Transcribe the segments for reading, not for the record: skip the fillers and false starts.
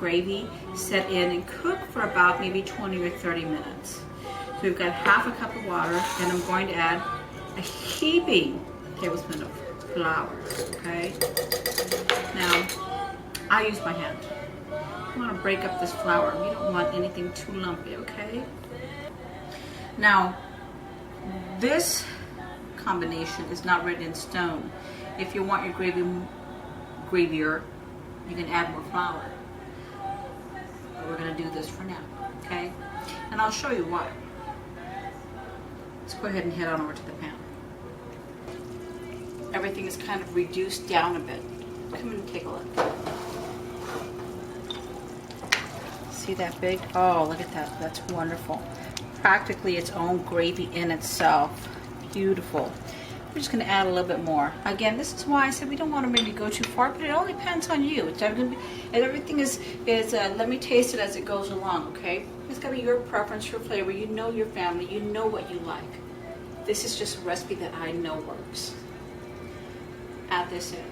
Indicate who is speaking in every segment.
Speaker 1: Gravy set in and cook for about maybe 20 or 30 minutes. So we've got half a cup of water, and I'm going to add a heaping tablespoon of flour, okay? Now, I use my hand. I want to break up this flour. You don't want anything too lumpy, okay? Now, this combination is not written in stone. If you want your gravy gravier, you can add more flour. We're going to do this for now, okay? And I'll show you why. Let's go ahead and head on over to the pan. Everything is kind of reduced down a bit. Come and take a look. See that big? Oh, look at that. That's wonderful. Practically its own gravy in itself. Beautiful. We're just going to add a little bit more. Again, this is why I said we don't want to maybe go too far, but it all depends on you. Everything is let me taste it as it goes along, okay? It's got to be your preference, your flavor. You know your family. You know what you like. This is just a recipe that I know works. Add this in.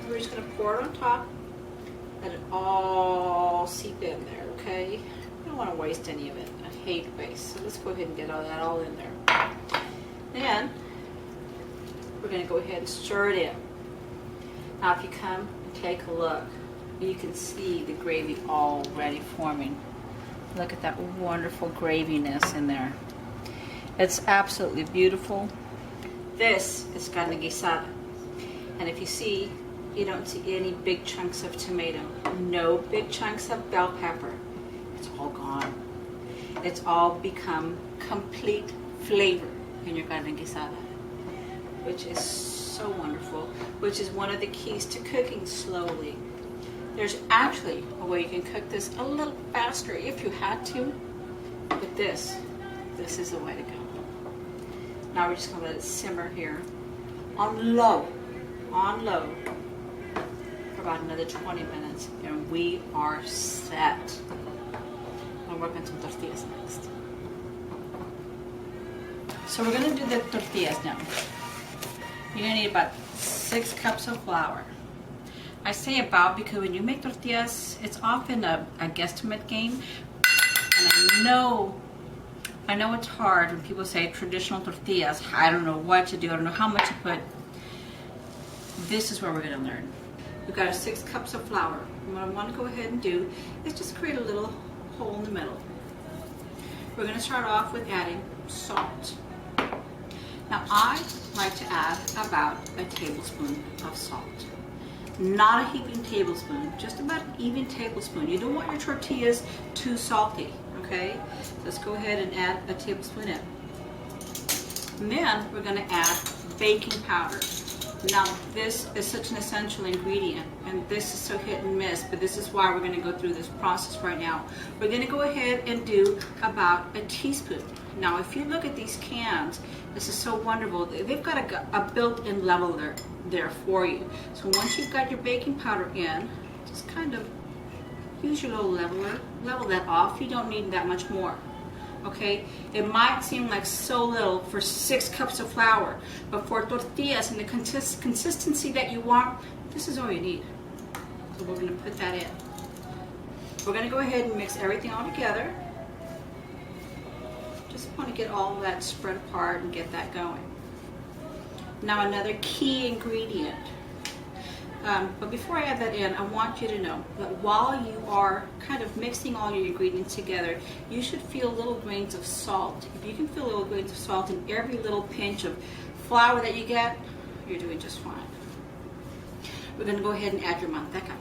Speaker 1: We're just going to pour it on top. Let it all seep in there, okay? You don't want to waste any of it. I hate waste. So let's go ahead and get all that all in there. Then we're going to go ahead and stir it in. Now if you come and take a look, you can see the gravy already forming. Look at that wonderful graviness in there. It's absolutely beautiful. This is carne guisada. And if you see, you don't see any big chunks of tomato. No big chunks of bell pepper. It's all gone. It's all become complete flavor in your carne guisada, which is so wonderful, which is one of the keys to cooking slowly. There's actually a way you can cook this a little faster if you had to, but this is the way to go. Now we're just going to let it simmer here on low, for about another 20 minutes, and we are set. I'll work on some tortillas next. So we're going to do the tortillas now. You're going to need about 6 cups of flour. I say about because when you make tortillas, it's often a guesstimate game. And I know it's hard when people say traditional tortillas. I don't know what to do. I don't know how much to put. This is where we're going to learn. We've got our 6 cups of flour. And what I want to go ahead and do is just create a little hole in the middle. We're going to start off with adding salt. Now I like to add about a tablespoon of salt. Not a heaping tablespoon, just about an even tablespoon. You don't want your tortillas too salty, okay? Let's go ahead and add a tablespoon in. And then we're going to add baking powder. Now this is such an essential ingredient, and this is so hit and miss, but this is why we're going to go through this process right now. We're going to go ahead and do about a teaspoon. Now if you look at these cans, this is so wonderful. They've got a built-in level there for you. So once you've got your baking powder in, just kind of use your little leveler, level that off. You don't need that much more. Okay, it might seem like so little for 6 cups of flour, but for tortillas and the consistency that you want, this is all you need. So we're going to put that in. We're going to go ahead and mix everything all together. Just want to get all of that spread apart and get that going. Now another key ingredient. But before I add that in, I want you to know that while you are kind of mixing all your ingredients together, you should feel little grains of salt. If you can feel little grains of salt in every little pinch of flour that you get, you're doing just fine. We're going to go ahead and add your manteca,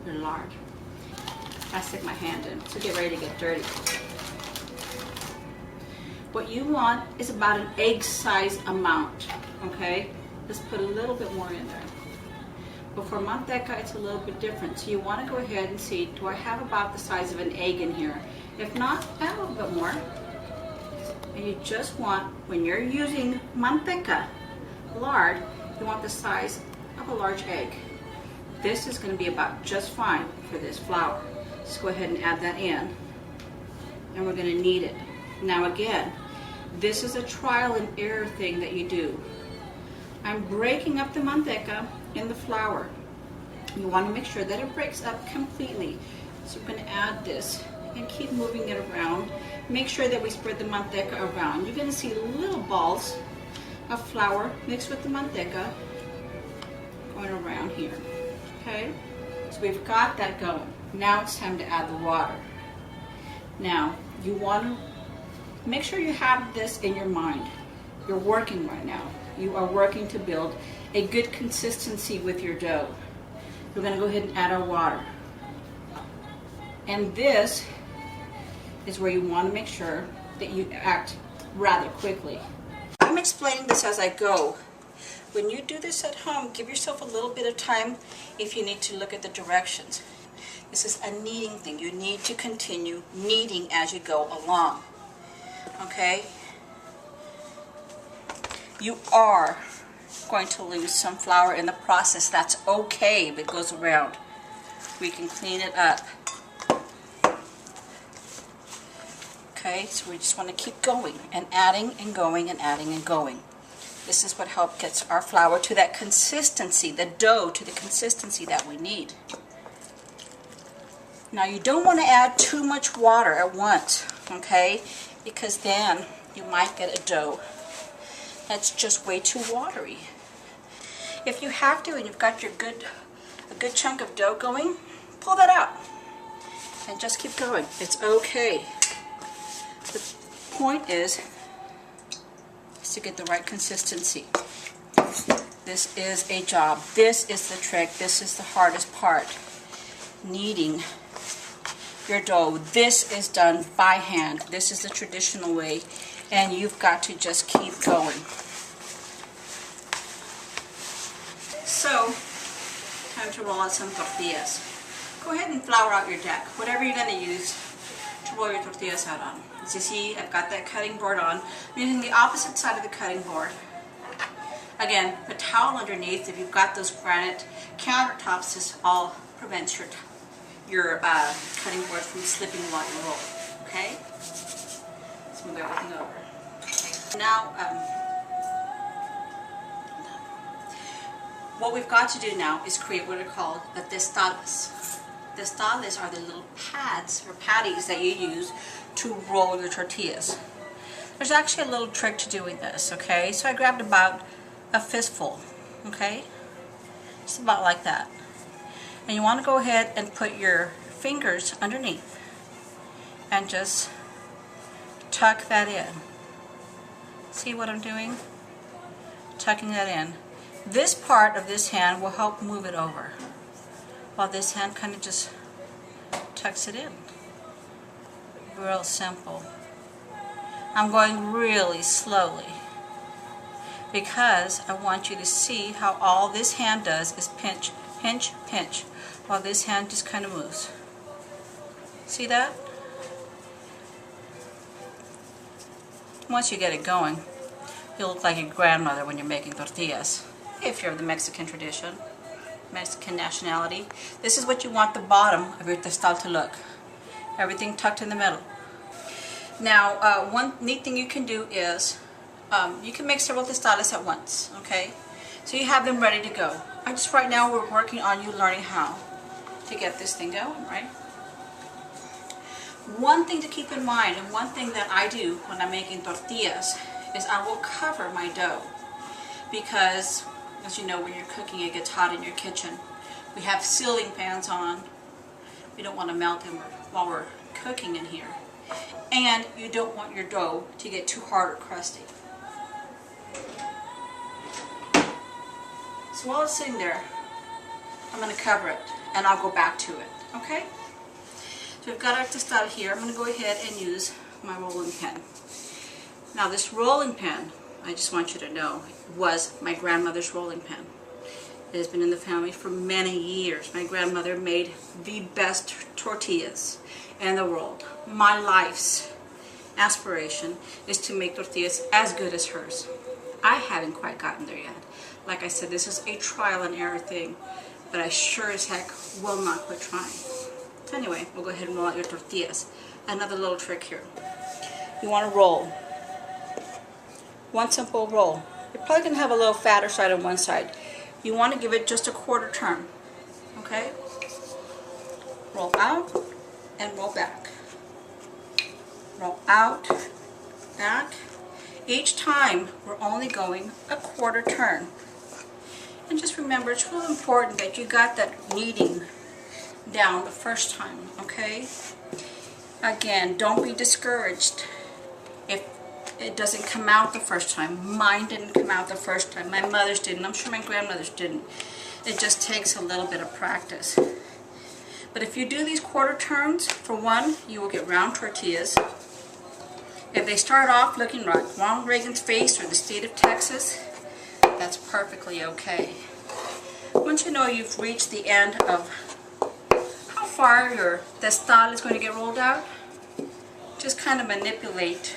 Speaker 1: your lard. I stick my hand in, so get ready to get dirty. What you want is about an egg size amount, okay? Let's put a little bit more in there. But for manteca, it's a little bit different. So you want to go ahead and see, do I have about the size of an egg in here? If not, add a little bit more. And you just want, when you're using manteca, lard, you want the size of a large egg. This is going to be about just fine for this flour. Let's go ahead and add that in. And we're going to knead it. Now again, this is a trial and error thing that you do. I'm breaking up the manteca in the flour. You want to make sure that it breaks up completely. So we're going to add this and keep moving it around. Make sure that we spread the manteca around. You're going to see little balls of flour mixed with the manteca going around here. Okay? So we've got that going. Now it's time to add the water. Now, you want to make sure you have this in your mind. You're working right now. You are working to build a good consistency with your dough. We're going to go ahead and add our water. And this is where you want to make sure that you act rather quickly. I'm explaining this as I go. When you do this at home, give yourself a little bit of time if you need to look at the directions. This is a kneading thing. You need to continue kneading as you go along. Okay? You are going to lose some flour in the process. That's okay if it goes around. We can clean it up. Okay, so we just want to keep going and adding and going and adding and going. This is what helps get our flour to that consistency, the dough to the consistency that we need. Now you don't want to add too much water at once, okay? Because then you might get a dough that's just way too watery. If you have to and you've got your a good chunk of dough going, pull that out and just keep going. It's okay. The point is to get the right consistency. This is a job. This is the trick. This is the hardest part. Kneading your dough. This is done by hand. This is the traditional way, and you've got to just keep going. So, time to roll out some tortillas. Go ahead and flour out your deck, whatever you're going to use to roll your tortillas out on. As you see, I've got that cutting board on. I'm using the opposite side of the cutting board. Again, a towel underneath. If you've got those granite countertops, this all prevents your cutting board from slipping while you roll. Okay? Let's move everything over. Now, what we've got to do now is create what are called the testadas. Testadas are the little pads or patties that you use to roll your tortillas. There's actually a little trick to doing this, okay? So I grabbed about a fistful, okay? Just about like that. And you want to go ahead and put your fingers underneath and just tuck that in. See what I'm doing? Tucking that in. This part of this hand will help move it over, while this hand kind of just tucks it in. Real simple. I'm going really slowly because I want you to see how all this hand does is pinch, pinch, pinch, while this hand just kind of moves. See that? Once you get it going, you'll look like your grandmother when you're making tortillas. If you're of the Mexican tradition, Mexican nationality, this is what you want the bottom of your testal to look. Everything tucked in the middle. Now, one neat thing you can do is you can make several testales at once, okay? So you have them ready to go. Right now we're working on you learning how to get this thing going, right? One thing to keep in mind, and one thing that I do when I'm making tortillas, is I will cover my dough. Because, as you know, when you're cooking, it gets hot in your kitchen. We have ceiling fans on. We don't want to melt them while we're cooking in here. And you don't want your dough to get too hard or crusty. So while it's sitting there, I'm going to cover it and I'll go back to it. Okay? So we've got our tostada here. I'm going to go ahead and use my rolling pin. Now this rolling pin, I just want you to know, was my grandmother's rolling pin. It has been in the family for many years. My grandmother made the best tortillas in the world. My life's aspiration is to make tortillas as good as hers. I haven't quite gotten there yet. Like I said, this is a trial and error thing, but I sure as heck will not quit trying. So anyway, we'll go ahead and roll out your tortillas. Another little trick here. You want to roll. One simple roll. You're probably going to have a little fatter side on one side. You want to give it just a quarter turn. Okay? roll out and roll back. Roll out, back. Each time we're only going a quarter turn. And just remember, it's real important that you got that kneading down the first time, okay? Again, don't be discouraged if it doesn't come out the first time. Mine didn't come out the first time. My mother's didn't. I'm sure my grandmother's didn't. It just takes a little bit of practice. But if you do these quarter turns, for one, you will get round tortillas. If they start off looking like Ronald Reagan's face or the state of Texas, that's perfectly okay. Once you know you've reached the end of how far your testal is going to get rolled out, just kind of manipulate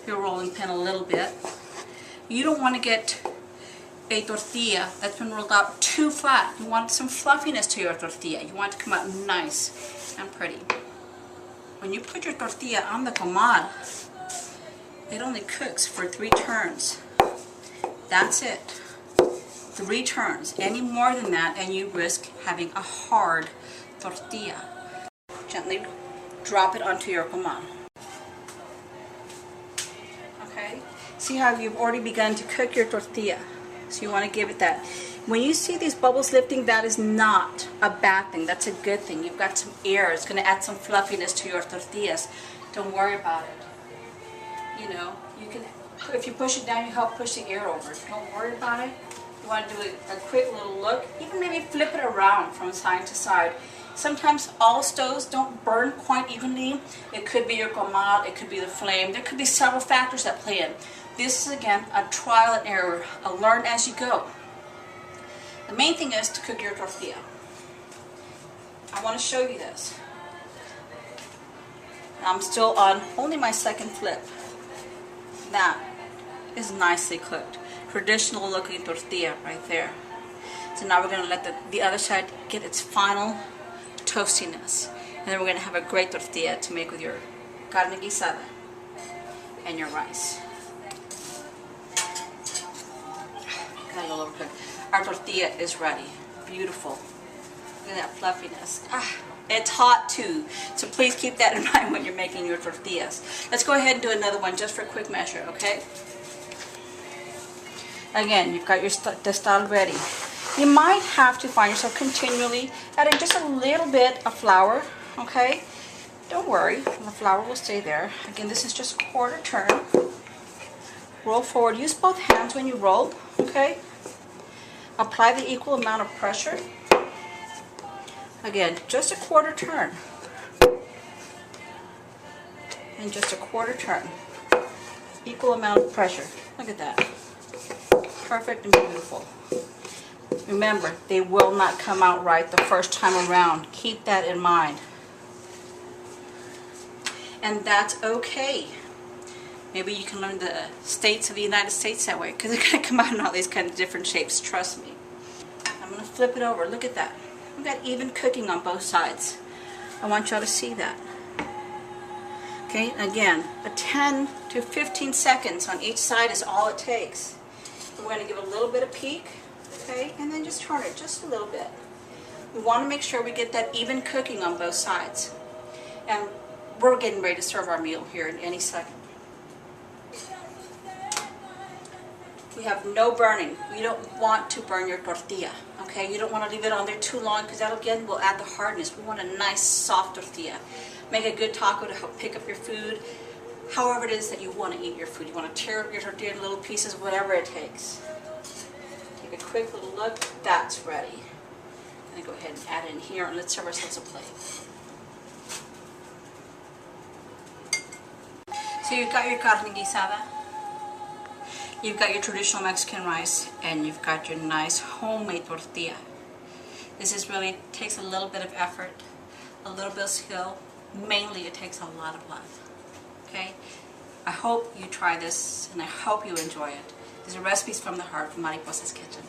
Speaker 1: your rolling pin a little bit. You don't want to get a tortilla that's been rolled out too flat. You want some fluffiness to your tortilla. You want it to come out nice and pretty. When you put your tortilla on the comal, it only cooks for 3 turns. That's it. 3 turns. Any more than that and you risk having a hard tortilla. Gently drop it onto your comal. Okay? See how you've already begun to cook your tortilla. So you want to give it that. When you see these bubbles lifting, that is not a bad thing. That's a good thing. You've got some air. It's going to add some fluffiness to your tortillas. Don't worry about it. You know, you can, if you push it down, you help push the air over. Don't worry about it. You want to do a quick little look. Even maybe flip it around from side to side. Sometimes all stoves don't burn quite evenly. It could be your comal, it could be the flame. There could be several factors that play in. This is, again, a trial and error, a learn as you go. The main thing is to cook your tortilla. I want to show you this. I'm still on only my second flip. That is nicely cooked. Traditional looking tortilla right there. So now we're going to let the other side get its final toastiness. And then we're going to have a great tortilla to make with your carne guisada and your rice. Got a little overcooked. Our tortilla is ready. Beautiful. Look at that fluffiness. It's hot too, so please keep that in mind when you're making your tortillas. Let's go ahead and do another one just for quick measure, okay? Again, you've got your testal ready. You might have to find yourself continually adding just a little bit of flour, okay? Don't worry, the flour will stay there. Again, this is just a quarter turn. Roll forward. Use both hands when you roll, okay? Apply the equal amount of pressure. Again, just a quarter turn. And just a quarter turn. Equal amount of pressure. Look at that. Perfect and beautiful. Remember, they will not come out right the first time around. Keep that in mind. And that's okay. Maybe you can learn the states of the United States that way, because they're going to come out in all these kind of different shapes, trust me. I'm going to flip it over. Look at that. We've got even cooking on both sides. I want y'all to see that. Okay, again, a 10 to 15 seconds on each side is all it takes. We're going to give a little bit of peek, okay, and then just turn it just a little bit. We want to make sure we get that even cooking on both sides. And we're getting ready to serve our meal here in any second. We have no burning. You don't want to burn your tortilla, okay? You don't want to leave it on there too long, because that again will add the hardness. We want a nice soft tortilla. Make a good taco to help pick up your food, however it is that you want to eat your food. You want to tear up your tortilla in little pieces, whatever it takes. Take a quick little look. That's ready. I'm going to go ahead and add it in here, and let's serve ourselves a plate. So you've got your carne guisada. You've got your traditional Mexican rice, and you've got your nice homemade tortilla. This is really takes a little bit of effort, a little bit of skill. Mainly, it takes a lot of love. Okay? I hope you try this, and I hope you enjoy it. These are recipes from the heart from Mariposas Kitchen.